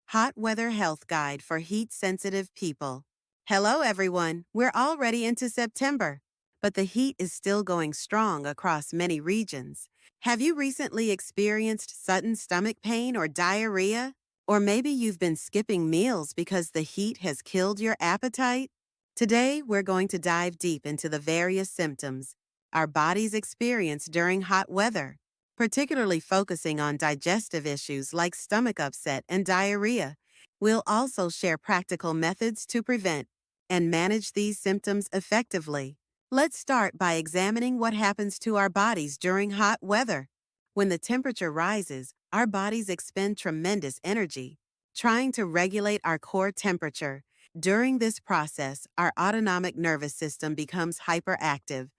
Hot Weather Health Guide for Heat-Sensitive People. Hello, everyone. We're already into September, but the heat is still going strong across many regions. Have you recently experienced sudden stomach pain or diarrhea? Or maybe you've been skipping meals because the heat has killed your appetite? Today, we're going to dive deep into the various symptoms our bodies experience during hot weather, particularly focusing on digestive issues like stomach upset and diarrhea. We'll also share practical methods to prevent and manage these symptoms effectively. Let's start by examining what happens to our bodies during hot weather. When the temperature rises, our bodies expend tremendous energy, trying to regulate our core temperature. During this process, our autonomic nervous system becomes hyperactive,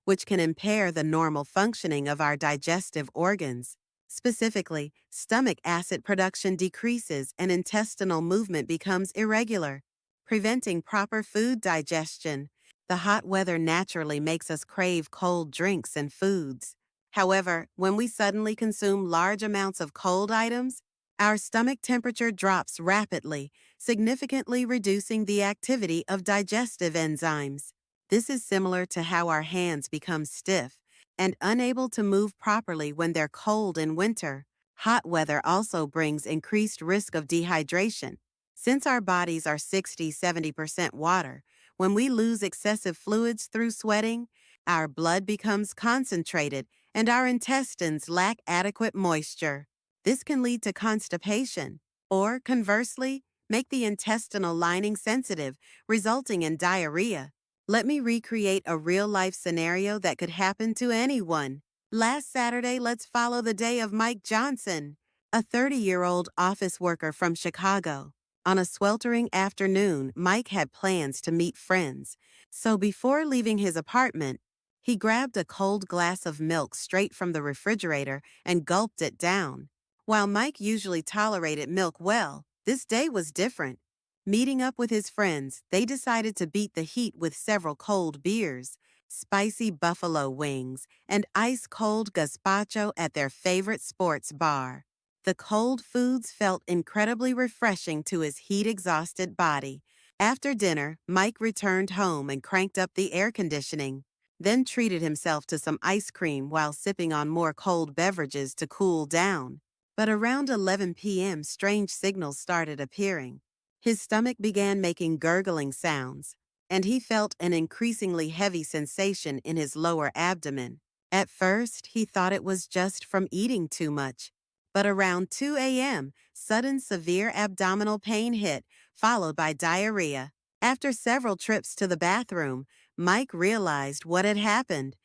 which can impair the normal functioning of our digestive organs. Specifically, stomach acid production decreases and intestinal movement becomes irregular, preventing proper food digestion. The hot weather naturally makes us crave cold drinks and foods. However, when we suddenly consume large amounts of cold items, our stomach temperature drops rapidly, significantly reducing the activity of digestive enzymes. This is similar to how our hands become stiff and unable to move properly when they're cold in winter. Hot weather also brings increased risk of dehydration. Since our bodies are 60–70% water, when we lose excessive fluids through sweating, our blood becomes concentrated and our intestines lack adequate moisture. This can lead to constipation, or conversely, make the intestinal lining sensitive, resulting in diarrhea. Let me recreate a real-life scenario that could happen to anyone. Last Saturday, let's follow the day of Mike Johnson, a 30-year-old office worker from Chicago. On a sweltering afternoon, Mike had plans to meet friends, so before leaving his apartment, he grabbed a cold glass of milk straight from the refrigerator and gulped it down. While Mike usually tolerated milk well, this day was different. Meeting up with his friends, they decided to beat the heat with several cold beers, spicy buffalo wings, and ice-cold gazpacho at their favorite sports bar. The cold foods felt incredibly refreshing to his heat-exhausted body. After dinner, Mike returned home and cranked up the air conditioning, then treated himself to some ice cream while sipping on more cold beverages to cool down. But around 11 p.m., strange signals started appearing. His stomach began making gurgling sounds, and he felt an increasingly heavy sensation in his lower abdomen. At first, he thought it was just from eating too much. But around 2 a.m., sudden severe abdominal pain hit, followed by diarrhea. After several trips to the bathroom, Mike realized what had happened.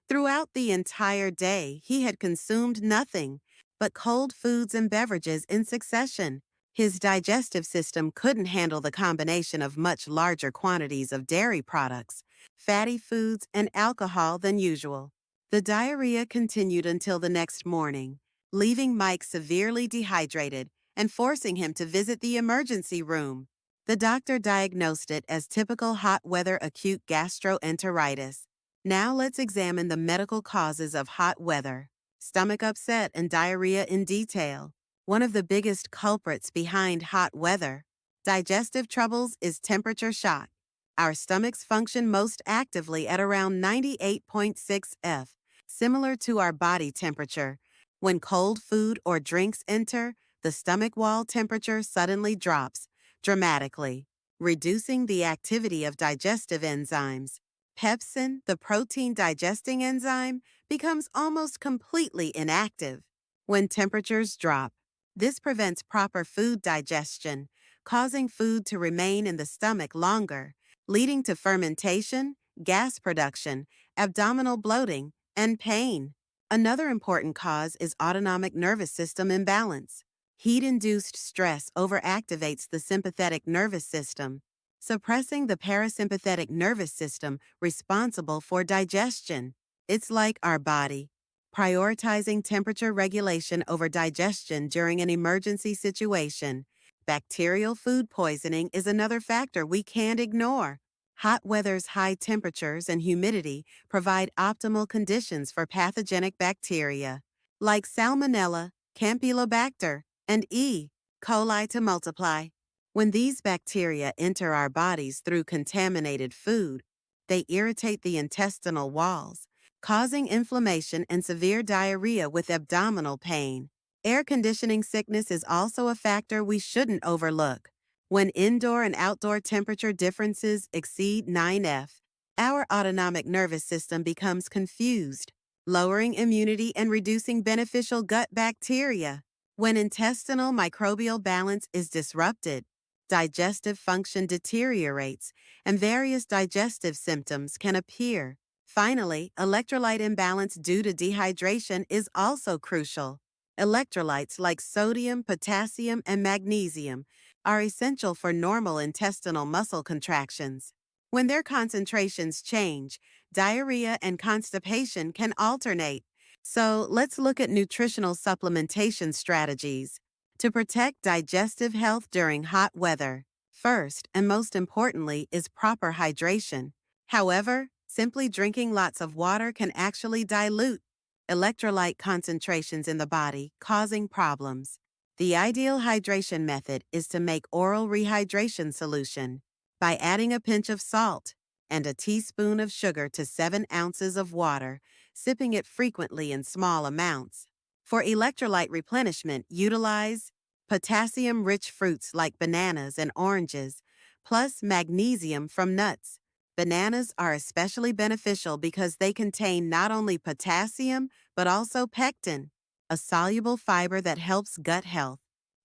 Throughout the entire day, he had consumed nothing but cold foods and beverages in succession. His digestive system couldn't handle the combination of much larger quantities of dairy products, fatty foods, and alcohol than usual. The diarrhea continued until the next morning, leaving Mike severely dehydrated and forcing him to visit the emergency room. The doctor diagnosed it as typical hot weather acute gastroenteritis. Now let's examine the medical causes of hot weather, stomach upset, and diarrhea in detail. One of the biggest culprits behind hot weather, digestive troubles, is temperature shock. Our stomachs function most actively at around 98.6 F, similar to our body temperature. When cold food or drinks enter, the stomach wall temperature suddenly drops dramatically, reducing the activity of digestive enzymes. Pepsin, the protein digesting enzyme, becomes almost completely inactive. When temperatures drop, this prevents proper food digestion, causing food to remain in the stomach longer, leading to fermentation, gas production, abdominal bloating, and pain. Another important cause is autonomic nervous system imbalance. Heat-induced stress overactivates the sympathetic nervous system, suppressing the parasympathetic nervous system responsible for digestion. It's like our body prioritizing temperature regulation over digestion during an emergency situation. Bacterial food poisoning is another factor we can't ignore. Hot weather's high temperatures and humidity provide optimal conditions for pathogenic bacteria, like Salmonella, Campylobacter, and E. coli to multiply. When these bacteria enter our bodies through contaminated food, they irritate the intestinal walls, causing inflammation and severe diarrhea with abdominal pain. Air conditioning sickness is also a factor we shouldn't overlook. When indoor and outdoor temperature differences exceed 9F, our autonomic nervous system becomes confused, lowering immunity and reducing beneficial gut bacteria. When intestinal microbial balance is disrupted, digestive function deteriorates, and various digestive symptoms can appear. Finally, electrolyte imbalance due to dehydration is also crucial. Electrolytes like sodium, potassium, and magnesium are essential for normal intestinal muscle contractions. When their concentrations change, diarrhea and constipation can alternate. So let's look at nutritional supplementation strategies to protect digestive health during hot weather. First, and most importantly, is proper hydration. However, simply drinking lots of water can actually dilute electrolyte concentrations in the body, causing problems. The ideal hydration method is to make oral rehydration solution by adding a pinch of salt and a teaspoon of sugar to 7 ounces of water, sipping it frequently in small amounts. For electrolyte replenishment, utilize potassium-rich fruits like bananas and oranges, plus magnesium from nuts. Bananas are especially beneficial because they contain not only potassium, but also pectin, a soluble fiber that helps gut health.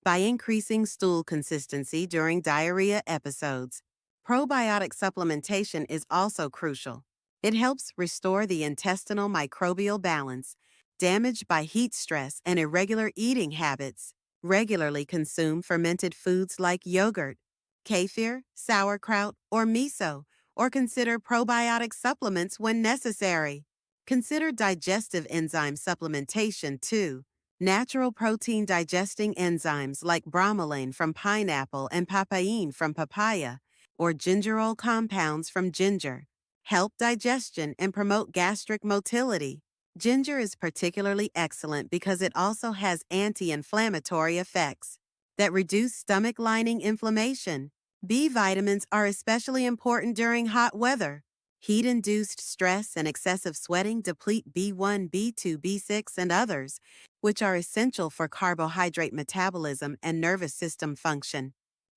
By increasing stool consistency during diarrhea episodes, probiotic supplementation is also crucial. It helps restore the intestinal microbial balance damaged by heat stress and irregular eating habits. Regularly consume fermented foods like yogurt, kefir, sauerkraut, or miso, or consider probiotic supplements when necessary. Consider digestive enzyme supplementation too. Natural protein digesting enzymes like bromelain from pineapple and papain from papaya, or gingerol compounds from ginger help digestion and promote gastric motility. Ginger is particularly excellent because it also has anti-inflammatory effects that reduce stomach lining inflammation. B vitamins are especially important during hot weather. Heat-induced stress and excessive sweating deplete B1, B2, B6, and others, which are essential for carbohydrate metabolism and nervous system function.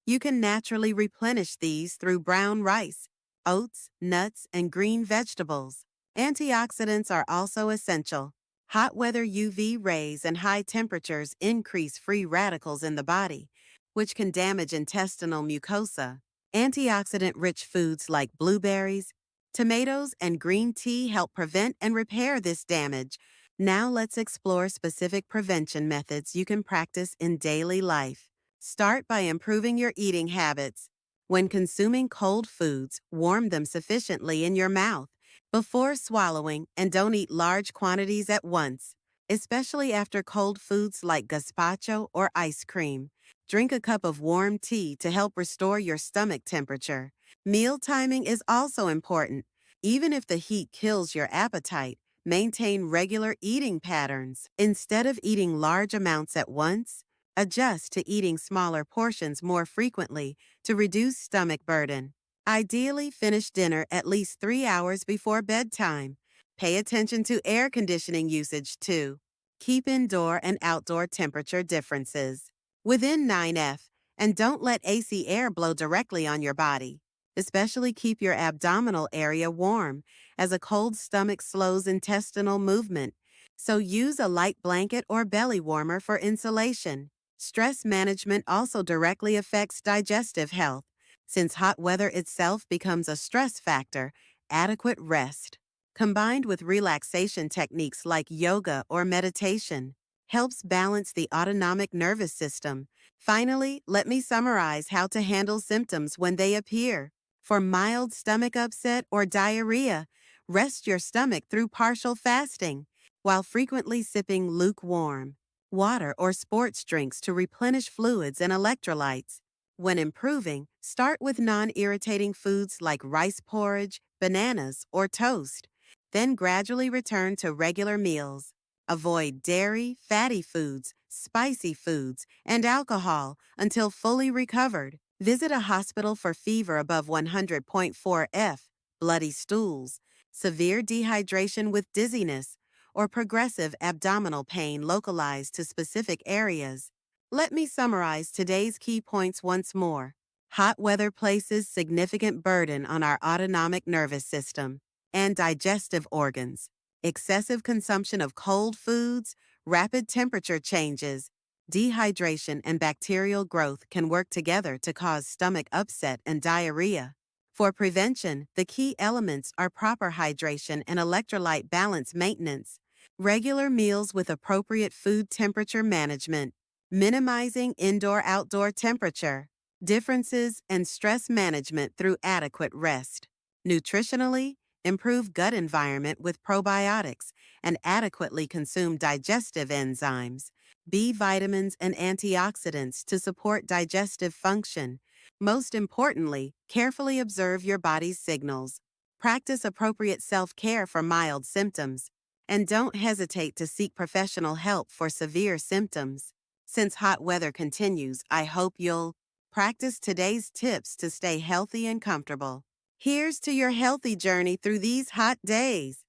You can naturally replenish these through brown rice, oats, nuts, and green vegetables. Antioxidants are also essential. Hot weather UV rays and high temperatures increase free radicals in the body, which can damage intestinal mucosa. Antioxidant-rich foods like blueberries, tomatoes, and green tea help prevent and repair this damage. Now let's explore specific prevention methods you can practice in daily life. Start by improving your eating habits. When consuming cold foods, warm them sufficiently in your mouth before swallowing, and don't eat large quantities at once, especially after cold foods like gazpacho or ice cream. Drink a cup of warm tea to help restore your stomach temperature. Meal timing is also important. Even if the heat kills your appetite, maintain regular eating patterns. Instead of eating large amounts at once, adjust to eating smaller portions more frequently to reduce stomach burden. Ideally, finish dinner at least 3 hours before bedtime. Pay attention to air conditioning usage too. Keep indoor and outdoor temperature differences within 9F, and don't let AC air blow directly on your body. Especially keep your abdominal area warm, as a cold stomach slows intestinal movement. So use a light blanket or belly warmer for insulation. Stress management also directly affects digestive health. Since hot weather itself becomes a stress factor, adequate rest, combined with relaxation techniques like yoga or meditation, helps balance the autonomic nervous system. Finally, let me summarize how to handle symptoms when they appear. For mild stomach upset or diarrhea, rest your stomach through partial fasting, while frequently sipping lukewarm water or sports drinks to replenish fluids and electrolytes. When improving, start with non-irritating foods like rice porridge, bananas, or toast. Then gradually return to regular meals. Avoid dairy, fatty foods, spicy foods, and alcohol until fully recovered. Visit a hospital for fever above 100.4 F, bloody stools, severe dehydration with dizziness, or progressive abdominal pain localized to specific areas. Let me summarize today's key points once more. Hot weather places significant burden on our autonomic nervous system and digestive organs. Excessive consumption of cold foods, rapid temperature changes, dehydration, and bacterial growth can work together to cause stomach upset and diarrhea. For prevention, the key elements are proper hydration and electrolyte balance maintenance, regular meals with appropriate food temperature management, minimizing indoor-outdoor temperature, differences, and stress management through adequate rest. Nutritionally, improve gut environment with probiotics and adequately consume digestive enzymes, B vitamins, and antioxidants to support digestive function. Most importantly, carefully observe your body's signals. Practice appropriate self-care for mild symptoms, and don't hesitate to seek professional help for severe symptoms. Since hot weather continues, I hope you'll practice today's tips to stay healthy and comfortable. Here's to your healthy journey through these hot days.